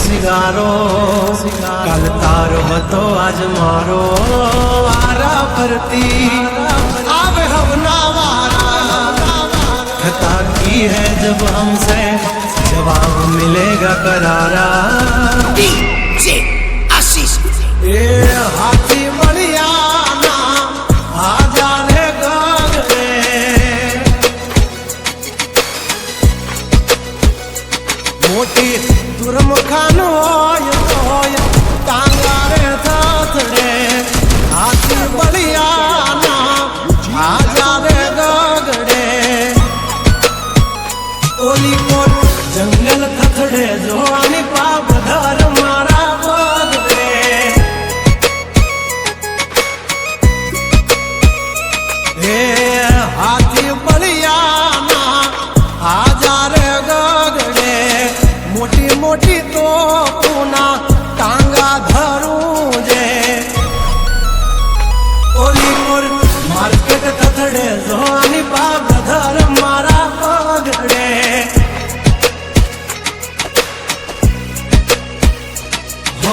सिगारो कल तारो હતો आज मारो आरा भरती आवे हवना वारा खता की है जब हमसे जवाब मिलेगा करारा डीजे आशीष ए हाथी बढ़िया ना आजा रे गागरे मोटी दुर्मुखान होय टांगा रे थाथड़े हाथी बढ़िया ना आजा रे गागरे ओली कोट जंगल थथड़े जो आनी पाप धर मारा बगड़े हे हाथी बढ़िया ना आजा रे गगड़े मोटी मोटी तो पूना टांगा धरूं जे ओली कोर मार्केट थथड़े जो आनी पाप धर मारा बगड़े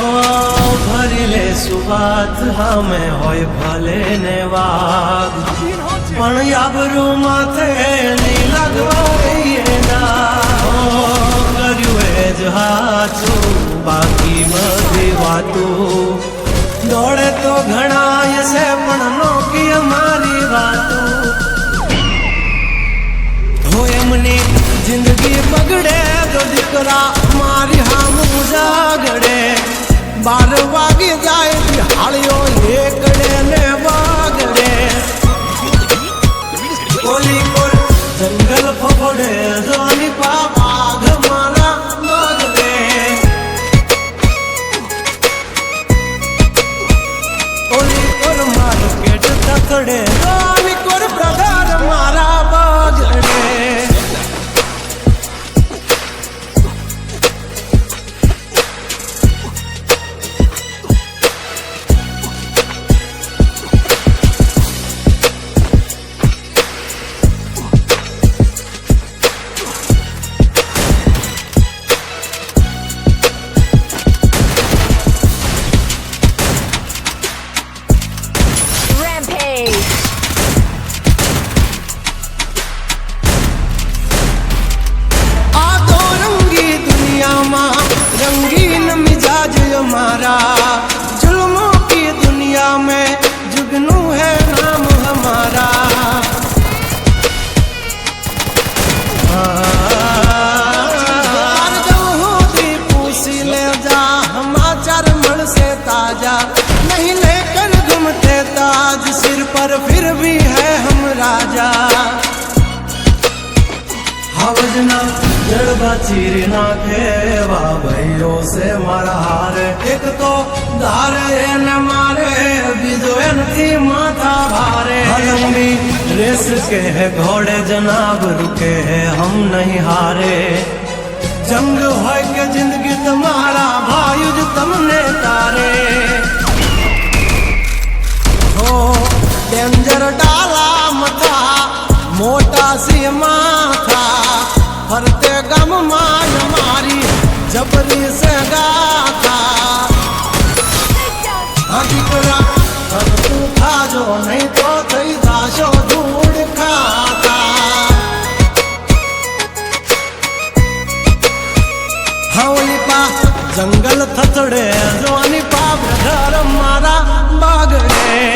भरिले सुबात हमें होय भले ने वाग पण याबरू माथे नहीं लगवाए ना कर्यु है जहाचू बाकी बधी वातू दौड़े तो घणा से पण नोकी हमारी वातू हो एमनी जिंदगी बगड़े तो दिकरा मारी हम जागड़े 12 वागी जाए दिहाड़ियो एकड़े ने बागड़े कोली कोल जंगल फफड़े जानी पापा घमाना बागड़े कोली कोल मार्केट थथड़े जानी कोल ब्रदर मारा बागड़े रंगीन मिजाज हमारा जुल्मों की दुनिया में जुगनू है नाम हमारा पूसी ले जा हमाचार मल से ताजा नहीं लेकर घूमते ताज सिर पर फिर भी है हम राजा हवजना जड़बा चीर ना खेवा भाइयों से मारा हार एक तो धारे न मारे बीजो थी माथा भारे लंबी रेस के है घोड़े जनाब रुके है हम नहीं हारे जंग हो के जिंदगी तुम्हारा भायुज तुमने तारे हो डेंजर डाला मथा मोटा सी माथा फरते गम मान मारी जबरी से गाथा हकीकरा तू खा जो नहीं तो थई दाशो धूड़ खाता हवली पा जंगल थथड़े जोनी पा घर मारा बागड़े